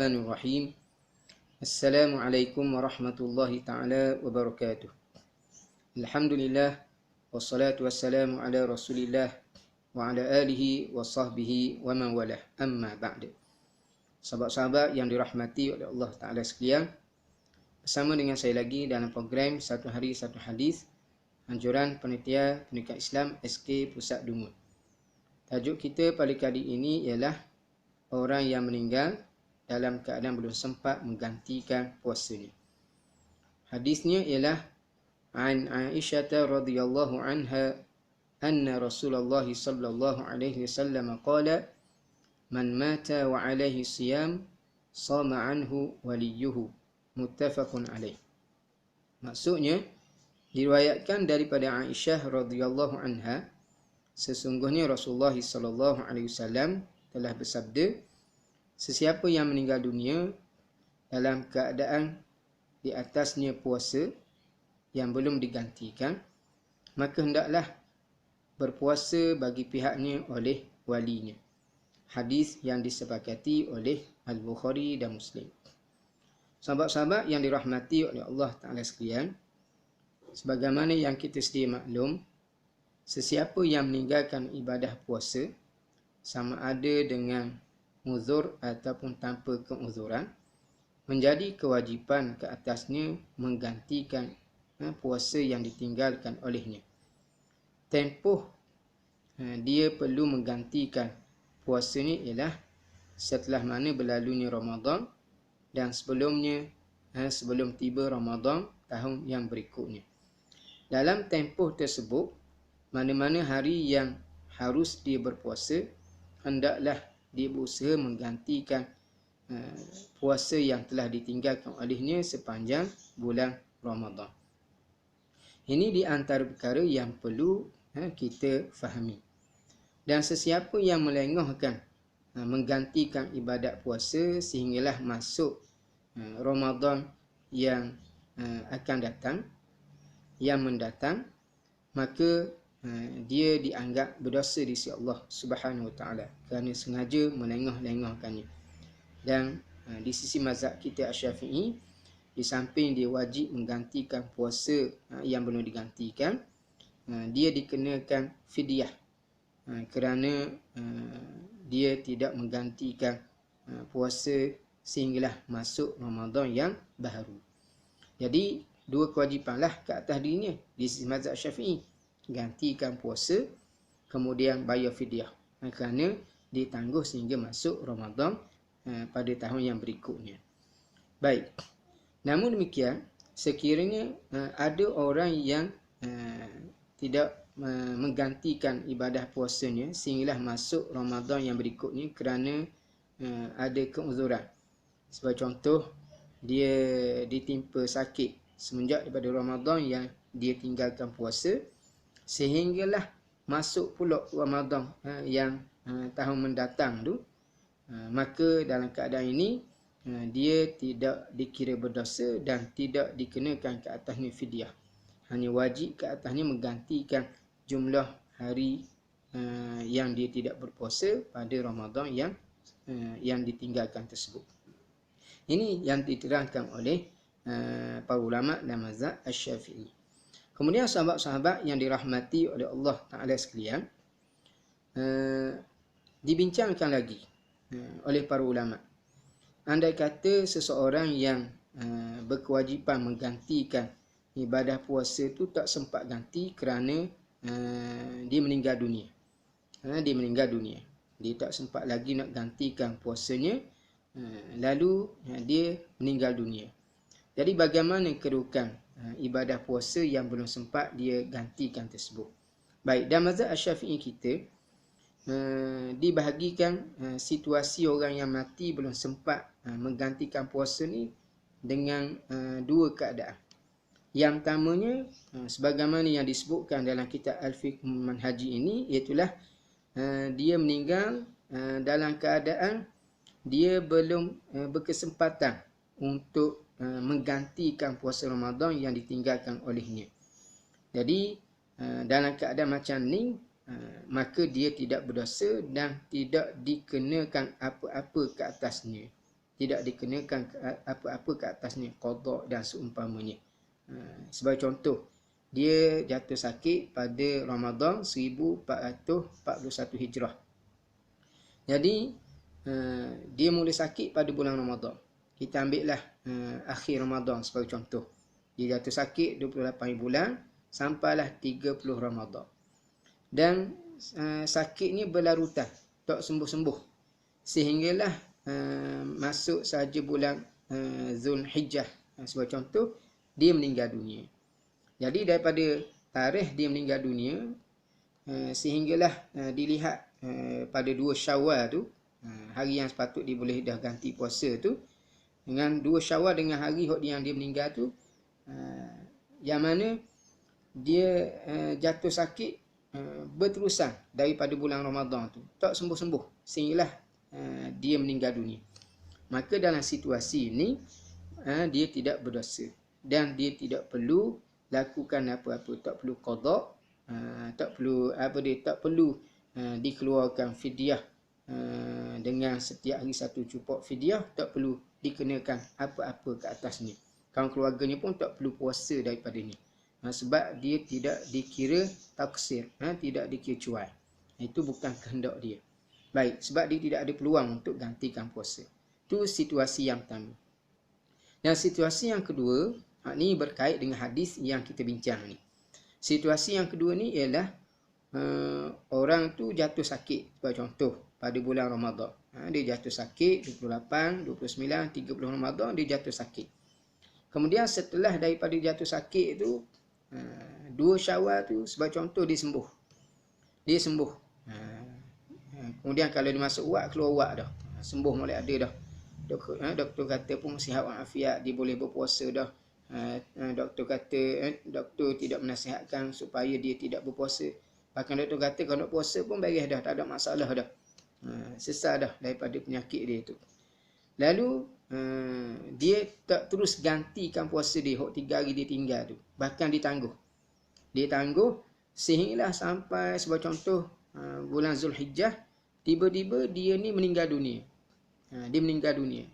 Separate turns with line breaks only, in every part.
Bismillahirrahmanirrahim. Assalamualaikum warahmatullahi ta'ala wabarakatuh. Alhamdulillah, wassalatu wassalamu ala rasulillah wa ala alihi wa sahbihi wa man walah, amma ba'd. Sahabat-sahabat yang dirahmati oleh Allah Ta'ala sekalian, bersama dengan saya lagi dalam program Satu Hari Satu Hadis, anjuran panitia pendidikan Islam SK Pusat Dungun. Tajuk kita pada kali ini ialah orang yang meninggal dalam keadaan belum sempat menggantikan puasanya. Hadisnya ialah an Aisyah radhiyallahu anha anna Rasulullah sallallahu alaihi wasallam qala man mata wa alaihi siyam sama anhu waliyuhu, muttafaqun alaih. Maksudnya diriwayatkan daripada Aisyah radhiyallahu anha, sesungguhnya Rasulullah sallallahu alaihi wasallam telah bersabda, sesiapa yang meninggal dunia dalam keadaan di atasnya puasa yang belum digantikan, maka hendaklah berpuasa bagi pihaknya oleh walinya. Hadis yang disepakati oleh Al-Bukhari dan Muslim. Sahabat-sahabat yang dirahmati oleh Allah Ta'ala sekalian, sebagaimana yang kita sedia maklum, sesiapa yang meninggalkan ibadah puasa, sama ada dengan uzur ataupun tanpa keuzuran, menjadi kewajipan ke atasnya menggantikan puasa yang ditinggalkan olehnya. Tempoh dia perlu menggantikan puasanya ialah setelah mana berlalunya Ramadan dan sebelumnya, sebelum tiba Ramadan tahun yang berikutnya. Dalam tempoh tersebut, mana-mana hari yang harus dia berpuasa, hendaklah dia berusaha menggantikan puasa yang telah ditinggalkan olehnya sepanjang bulan Ramadan. Ini di antara perkara yang perlu kita fahami. Dan sesiapa yang melengahkan menggantikan ibadat puasa sehinggalah masuk Ramadan yang akan datang, yang mendatang, maka dia dianggap berdosa di sisi Allah Subhanahu Wa Taala kerana sengaja melengah-lengahkannya. Dan di sisi mazhab kita Asy-Syafi'i, di samping dia wajib menggantikan puasa yang belum digantikan, dia dikenakan fidyah kerana dia tidak menggantikan puasa sehinggalah masuk Ramadan yang baru. Jadi dua kewajipanlah ke atas dirinya di sisi mazhab Syafi'i, gantikan puasa kemudian bayar fidyah kerana ditangguh sehingga masuk Ramadan pada tahun yang berikutnya. Baik, namun demikian, sekiranya ada orang yang tidak menggantikan ibadah puasanya sehinggalah masuk Ramadan yang berikutnya kerana ada keuzuran. Sebagai contoh, dia ditimpa sakit semenjak daripada Ramadan yang dia tinggalkan puasa, sehinggalah masuk pula Ramadan yang tahun mendatang tu, maka dalam keadaan ini dia tidak dikira berdosa dan tidak dikenakan ke atasnya fidyah. Hanya wajib ke atasnya menggantikan jumlah hari yang dia tidak berpuasa pada Ramadan yang ditinggalkan tersebut. Ini yang diterangkan oleh para ulama dan mazhab Asy-Syafi'i. Kemudian sahabat-sahabat yang dirahmati oleh Allah Ta'ala sekalian, dibincangkan lagi oleh para ulama. Andai kata seseorang yang berkewajipan menggantikan ibadah puasa itu tak sempat ganti kerana dia meninggal dunia. Dia tak sempat lagi nak gantikan puasanya, lalu dia meninggal dunia. Jadi bagaimana kedudukan ibadah puasa yang belum sempat dia gantikan tersebut? Baik, dalam mazhab Asy-Syafi'i kita dibahagikan situasi orang yang mati belum sempat menggantikan puasa ni dengan dua keadaan. Yang pertamanya, sebagaimana yang disebutkan dalam kitab Al-Fiqh Manhaji ini, iaitulah dia meninggal dalam keadaan dia belum berkesempatan untuk menggantikan puasa Ramadan yang ditinggalkan olehnya. Jadi dalam keadaan macam ni, maka dia tidak berdosa dan tidak dikenakan apa-apa ke atasnya. tidak dikenakan apa-apa ke atasnya, qada dan seumpamanya. Sebagai contoh, dia jatuh sakit pada Ramadan 1441 Hijrah. Jadi dia mula sakit pada bulan Ramadan. Kita ambillah akhir Ramadan sebagai contoh. Dia jatuh sakit 28 bulan sampailah 30 Ramadan. Dan sakit ni berlarutan, tak sembuh-sembuh. Sehinggalah masuk saja bulan Zulhijjah. Sebagai contoh, dia meninggal dunia. Jadi daripada tarikh dia meninggal dunia sehinggalah dilihat pada 2 Syawal tu, hari yang sepatut dia boleh dah ganti puasa tu, dengan 2 Syawal dengan hari yang dia meninggal tu, yang mana dia jatuh sakit berterusan daripada bulan Ramadan tu, tak sembuh-sembuh sehinggalah dia meninggal dunia. Maka dalam situasi ini dia tidak berdosa dan dia tidak perlu lakukan apa-apa, tak perlu qada, tak perlu dikeluarkan fidyah dengan setiap hari satu cupok fidyah, tak perlu dikenakan apa-apa ke atasnya. Kaum keluarganya pun tak perlu puasa daripada ni. Sebab dia tidak dikira taksir, tidak dikira cuai. Itu bukan kehendak dia. Baik, sebab dia tidak ada peluang untuk gantikan puasa. Itu situasi yang pertama. Dan situasi yang kedua, ni berkait dengan hadis yang kita bincang ni. Situasi yang kedua ni ialah orang tu jatuh sakit, sebagai contoh pada bulan Ramadan. Dia jatuh sakit 28, 29, 30 Ramadan dia jatuh sakit. Kemudian setelah daripada jatuh sakit tu 2 Syawal tu sebagai contoh dia sembuh. Dia sembuh. Kemudian kalau dia masuk wad, keluar wad dah. Sembuh mulai ada dah. Doktor kata pun sihat walafiat, dia boleh berpuasa dah. Doktor kata doktor tidak menasihatkan supaya dia tidak berpuasa. Bahkan doktor kata kalau nak puasa pun beres dah, tak ada masalah dah. Sesal dah daripada penyakit dia tu. Lalu dia tak terus gantikan puasa dia, 3 hari dia tinggal tu. Bahkan ditangguh. Dia tangguh sehinggalah sampai sebagai contoh bulan Zulhijjah, tiba-tiba dia ni meninggal dunia. Dia meninggal dunia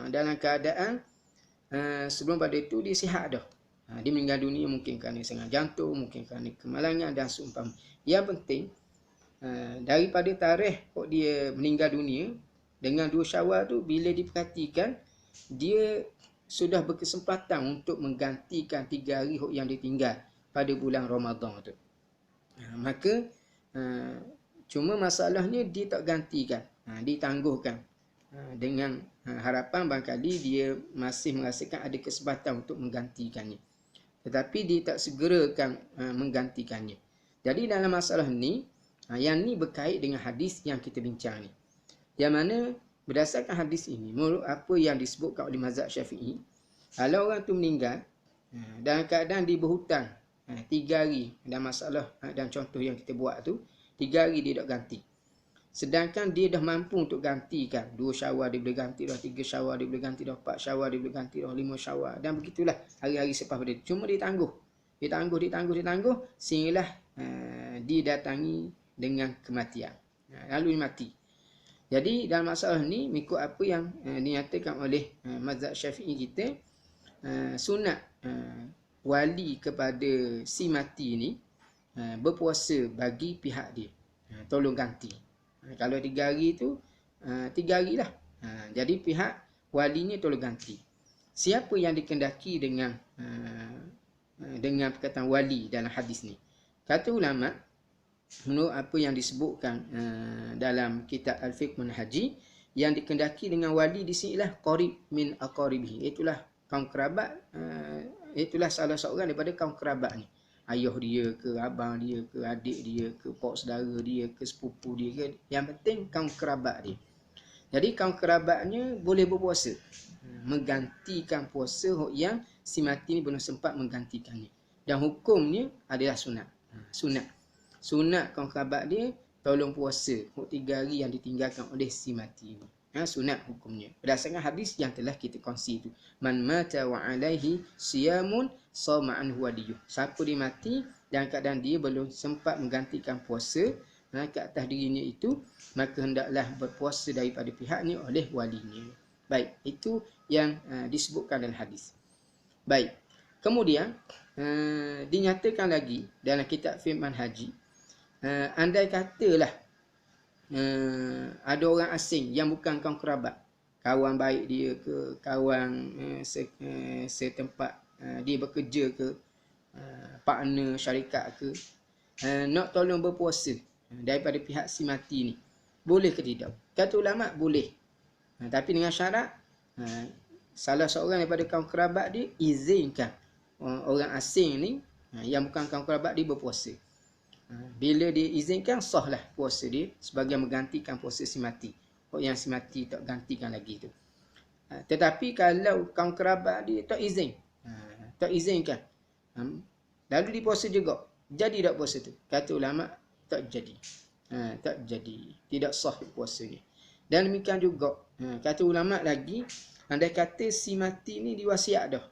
dalam keadaan sebelum pada itu dia sihat dah. Dia meninggal dunia mungkin kerana serangan jantung, mungkin kerana kemalangan dan seumpama. Yang penting daripada tarikh dia meninggal dunia dengan 2 Syawal tu, bila diperhatikan dia sudah berkesempatan untuk menggantikan 3 hari yang ditinggal pada bulan Ramadan tu. Maka cuma masalahnya dia tak gantikan, ditangguhkan dengan harapan barangkali dia masih merasakan ada kesempatan untuk menggantikannya. Tetapi dia tak segerakan menggantikannya. Jadi dalam masalah ni, yang ni berkait dengan hadis yang kita bincang ni. Yang mana berdasarkan hadis ini, menurut apa yang disebutkan oleh mazhab Syafi'i, kalau orang tu meninggal dalam keadaan dia berhutang 3 hari, dan masalah dan contoh yang kita buat tu 3 hari dia tak ganti. Sedangkan dia dah mampu untuk gantikan 2 Syawal dia boleh ganti dah, 3 Syawal dia boleh ganti dah, 4 Syawal dia boleh ganti dah, 5 Syawal, dan begitulah hari-hari selepas pada itu. Cuma dia tangguh sehinggalah didatangi dengan kematian, lalu dia mati. Jadi dalam masalah ni, mengikut apa yang dinyatakan oleh mazhab Syafi'i kita, sunat wali kepada si mati ni berpuasa bagi pihak dia, tolong ganti. Kalau 3 hari tu 3 hari lah. Jadi pihak walinya tolong ganti. Siapa yang dikendaki dengan perkataan wali dalam hadis ni? Kata ulama, menurut apa yang disebutkan dalam kitab Al-Fiqh Manhaji, yang dikendaki dengan wali di sinilah qarib min aqaribihi, itulah kaum kerabat, itulah salah seorang daripada kaum kerabat ni. Ayah dia ke, abang dia ke, adik dia ke, pak saudara dia ke, sepupu dia ke, yang penting kaum kerabat dia. Jadi kaum kerabatnya boleh berpuasa, menggantikan puasa yang si mati ni belum sempat menggantikannya. Dan hukumnya adalah sunat. Sunat kaum kerabat dia tolong puasa 3 hari yang ditinggalkan oleh si mati ini. Sunat hukumnya berdasarkan hadis yang telah kita kongsi itu. Man mata wa alaihi siyamun sama anhu waliyuh. Siapa dia mati dan keadaan dia belum sempat menggantikan puasa ke atas dirinya itu, maka hendaklah berpuasa daripada pihaknya oleh walinya. Baik, itu yang disebutkan dalam hadis. Baik. Kemudian dinyatakan lagi dalam kitab firman haji, andai katalah ada orang asing yang bukan kaum kerabat, kawan baik dia ke, kawan setempat dia bekerja ke, partner syarikat ke, nak tolong berpuasa daripada pihak si mati ni, boleh ke tidak? Kata ulama boleh, tapi dengan syarat salah seorang daripada kaum kerabat dia izinkan orang asing ni yang bukan kaum kerabat dia berpuasa. Bila dia izinkan, sahlah puasa dia sebagai menggantikan puasa si mati. Yang si mati tak gantikan lagi tu. Tetapi kalau kaum kerabat dia tak izin, tak izinkan, lalu dia puasa juga, jadi tak puasa tu? Kata ulama tak jadi. Tak jadi, tidak sah puasanya. Dan demikian juga kata ulama lagi, andai kata si mati ni diwasiat dah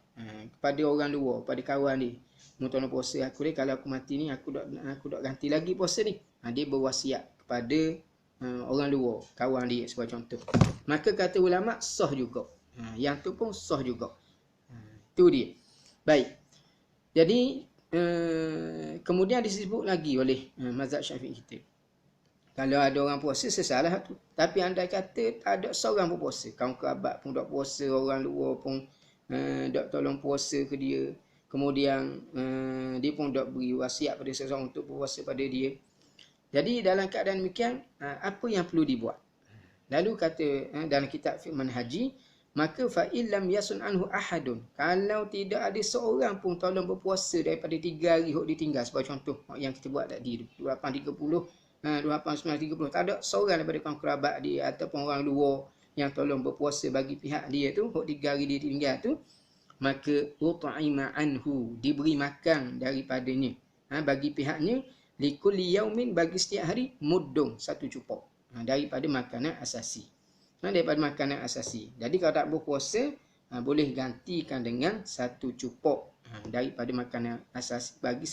kepada orang luar, pada kawan dia, muntah puasa aku ni, kalau aku mati ni aku dak ganti lagi puasa ni. Dia berwasiat kepada orang luar, kawan dia sebagai contoh. Maka kata ulama sah juga. Yang tu pun sah juga. Tu dia. Baik. Jadi kemudian disebut lagi oleh mazhab Syafi'i kita, kalau ada orang puasa sesalah tu. Tapi andai kata tak ada seorang pun puasa, kaum kerabat pun tak puasa, orang luar pun tak tolong puasa ke dia, kemudian dia pun tak beri wasiat pada seseorang untuk berpuasa pada dia. Jadi dalam keadaan demikian, apa yang perlu dibuat? Lalu kata dalam kitab firman haji, maka fa illam yasun anhu ahadun, kalau tidak ada seorang pun tolong berpuasa daripada 3 hari hok ditinggal, sebagai contoh yang kita buat tadi 28.30 28.30, tak ada seorang daripada kaum kerabat dia ataupun orang luar yang tolong berpuasa bagi pihak dia tu, hok 3 hari dia tinggal tu, maka ut'ima anhu, diberi makan daripadanya bagi pihaknya, likulli yaumin, bagi setiap hari, muddun, 1 cupok daripada makanan asasi. Daripada makanan asasi. Jadi kalau tak berpuasa, boleh gantikan dengan 1 cupok daripada makanan asasi bagi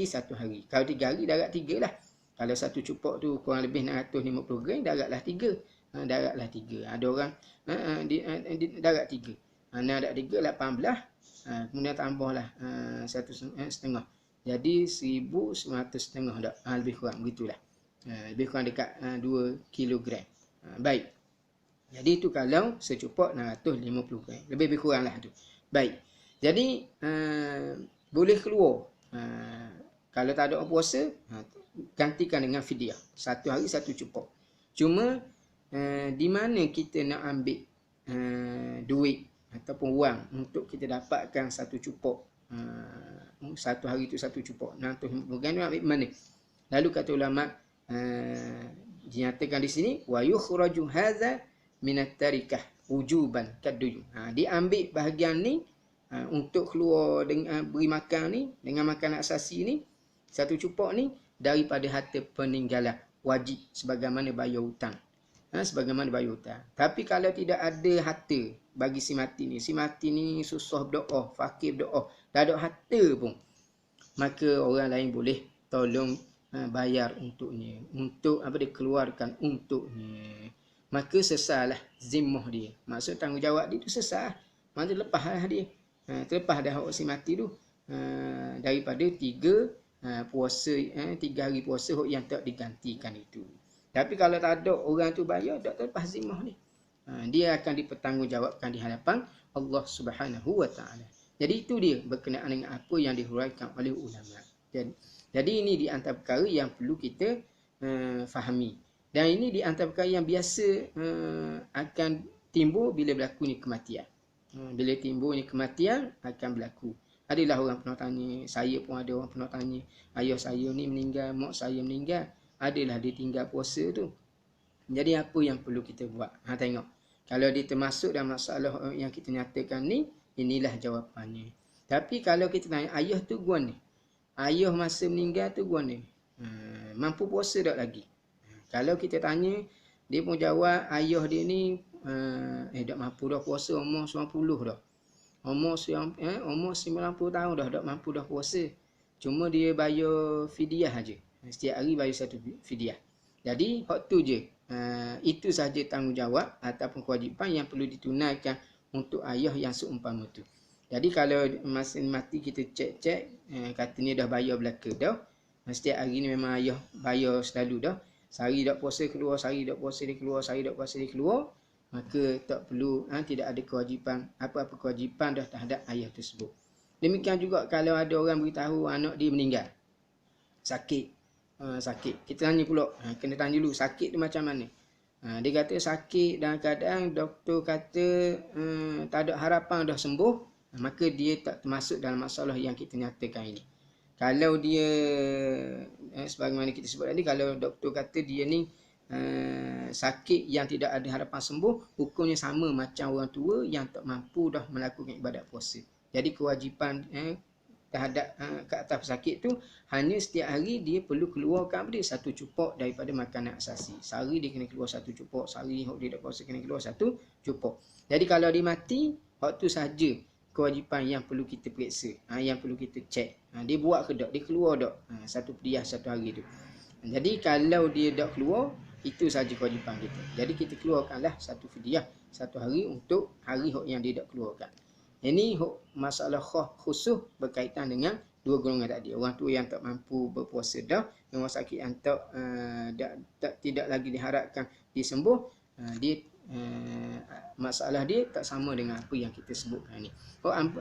satu hari. Kalau 3 hari darat 3 lah. Kalau 1 cupok tu kurang lebih 650 gram, daratlah 3. Daratlah 3. Ada orang darat 3. Darat 3 18. Kemudian tambahlah 1,5. Jadi 1,100 dak. Lebih kurang begitulah. Lebih kurang dekat 2 kilogram. Baik. Jadi itu kalau secupok 650 gram. Lebih kurang lah tu. Baik. Jadi boleh keluar. Kalau tak ada orang puasa, gantikan dengan fidyah. 1 hari 1 cupok. Cuma di mana kita nak ambil duit ataupun wang untuk kita dapatkan 1 cupok, 1 hari itu 1 cupok 650 gram, nak ambil mana? Lalu kata ulama dinyatakan di sini, wa yukhraju hadza minat tarikah wujuban kaduyum. Diambil bahagian ni untuk keluar dengan beri makan ni, dengan makanan asasi ni, 1 cupok ni, daripada harta peninggalan wajib sebagaimana bayar hutang. Sebagaimana bayar hutang. Tapi kalau tidak ada harta bagi si mati ni susah berdoa, fakir berdoa, tak ada harta pun, maka orang lain boleh tolong bayar untuknya, untuk dikeluarkan untuknya. Maka sesahlah zimmah dia. Maksud tanggungjawab dia tu sesah. Maksud lepaslah dia. Terlepas dah si mati tu daripada 3 puasa, 3 hari puasa yang tak digantikan itu. Tapi kalau tak ada orang tu bayar, tak terlepas zimmah ni. Dia akan dipertanggungjawabkan di hadapan Allah Subhanahu wa taala. Jadi itu dia berkenaan dengan apa yang dihuraikan oleh ulama. Jadi ini di antara perkara yang perlu kita fahami. Dan ini di antara perkara yang biasa akan timbul bila berlaku ni kematian. Bila timbul ni kematian akan berlaku. Adalah orang pernah tanya, saya pun ada orang pernah tanya, ayah saya ni meninggal, mak saya meninggal, adalah dia tinggal puasa tu. Jadi apa yang perlu kita buat? Tengok. Kalau dia termasuk dalam masalah yang kita nyatakan ni, inilah jawapannya. Tapi kalau kita tanya, ayah tu gua ni, ayah masa meninggal tu gua ni, mampu puasa tak lagi? Kalau kita tanya, dia pun jawab, ayah dia ni tak mampu dah puasa, umur 90 dah. Umur 90 tahun dah, tak mampu dah puasa. Cuma dia bayar fidyah aja. Setiap hari bayar 1 fidyah. Jadi hak tu je itu sahaja tanggungjawab ataupun kewajipan yang perlu ditunaikan untuk ayah yang seumpama tu. Jadi kalau masa mati kita cek katanya dah bayar belaka dah. Setiap hari ni memang ayah bayar selalu dah. Sehari tak puasa keluar, sehari tak puasa dia keluar, sehari tak puasa dia keluar. Maka tak perlu, tidak ada kewajipan, apa-apa kewajipan dah terhadap ayah tersebut. Demikian juga kalau ada orang beritahu anak dia meninggal. Sakit. Sakit. Kita tanya pula, kena tanya dulu sakit tu macam mana. Dia kata sakit dalam keadaan doktor kata tak ada harapan dah sembuh, maka dia tak termasuk dalam masalah yang kita nyatakan ini. Kalau dia sebagaimana kita sebut tadi, kalau doktor kata dia ni sakit yang tidak ada harapan sembuh, hukumnya sama macam orang tua yang tak mampu dah melakukan ibadat puasa. Jadi kewajipan terhadap ke atas pesakit tu hanya setiap hari dia perlu keluarkan dia satu cupok daripada makanan asasi. Sehari dia kena keluar satu cupok, sehari dia tak puasa kena keluar satu cupok. Jadi kalau dia mati, waktu saja kewajipan yang perlu kita periksa, yang perlu kita cek. Dia buat ke tak, dia keluar tak satu pediah satu hari tu. Jadi kalau dia tak keluar, itu saja kewajipan kita. Jadi kita keluarkanlah satu fidyah satu hari untuk hari yang dia tak keluarkan. Ini masalah khusus berkaitan dengan dua golongan tadi. Orang tua yang tak mampu berpuasa dah, orang sakit yang tidak lagi diharapkan disembuh, dia masalah dia tak sama dengan apa yang kita sebutkan ni.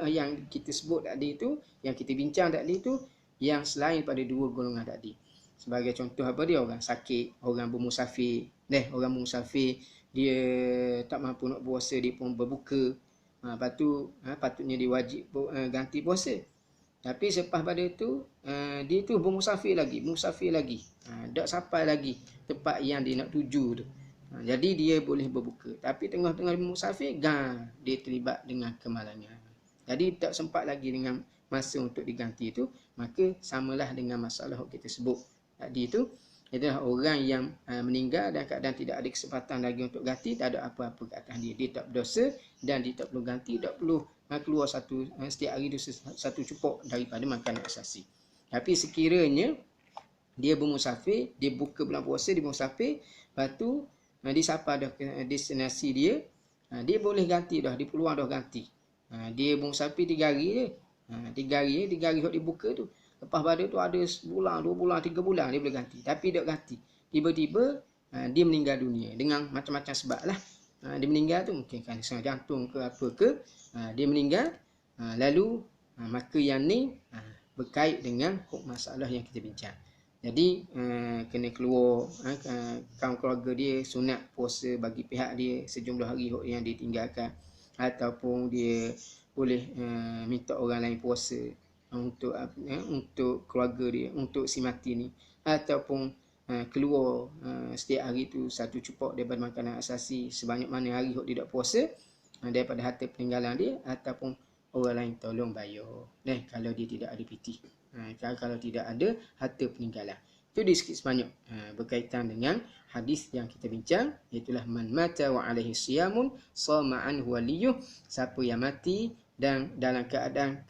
Yang kita sebut tadi itu, yang kita bincang tadi itu, yang selain pada dua golongan tadi. Sebagai contoh apa dia? Orang sakit, orang bermusafir. Orang bermusafir, dia tak mampu nak puasa, dia pun berbuka. Lepas tu patutnya dia wajib ganti puasa. Tapi selepas pada tu dia tu bermusafir lagi. Tak sampai lagi tempat yang dia nak tuju tu. Jadi dia boleh berbuka. Tapi tengah-tengah musafir, dia terlibat dengan kemalangan. Jadi tak sempat lagi dengan masa untuk diganti itu. Maka samalah dengan masalah yang kita sebut tadi itu. Itulah orang yang meninggal dan keadaan tidak ada kesempatan lagi untuk ganti. Tak ada apa-apa ke atas dia. Dia tak berdosa dan dia tak perlu ganti. Tak perlu keluar setiap hari itu satu cupok daripada makanan asasi. Tapi sekiranya dia bermusafir, dia buka bulan puasa, dia bermusafir, lepas tu dia sampai dah ke destinasi dia, dia boleh ganti dah, dia peluang dah ganti. Dia bermusafir 3 hari je. 3 hari yang dibuka tu. Lepas pada tu ada sebulan, 2 bulan, 3 bulan dia boleh ganti. Tapi tak ganti. Tiba-tiba dia meninggal dunia dengan macam-macam sebab lah. Dia meninggal tu mungkin kan serangan jantung ke apa ke. Dia meninggal. Lalu maka yang ni berkait dengan masalah yang kita bincang. Jadi kena keluar kaum keluarga dia sunat puasa bagi pihak dia sejumlah hari yang dia tinggalkan, ataupun dia boleh minta orang lain puasa untuk keluarga dia, untuk si mati ni, ataupun keluar setiap hari tu satu cupok daripada makanan asasi sebanyak mana hari dia tak puasa daripada harta peninggalan dia, ataupun orang lain tolong bayar kalau dia tidak ada piti. Kalau tidak ada harta peninggalan. Itu di sikit sebanyak berkaitan dengan hadis yang kita bincang, iaitulah man mata wa alaihi siyamun sama anhu waliyuh. Siapa yang mati dan dalam keadaan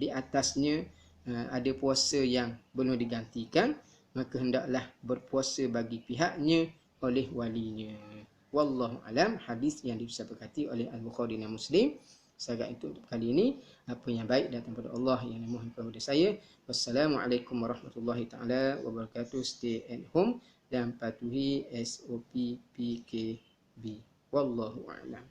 di atasnya ada puasa yang belum digantikan, maka hendaklah berpuasa bagi pihaknya oleh walinya. Wallahu alam. Hadis yang diberkati oleh Al-Bukhari dan Muslim. Setakat itu untuk kali ini. Apa yang baik datang daripada Allah, yang mohon kepada saya. Wassalamualaikum warahmatullahi taala wabarakatuh. Stay at home dan patuhi SOP PKB. Wallahu a'lam.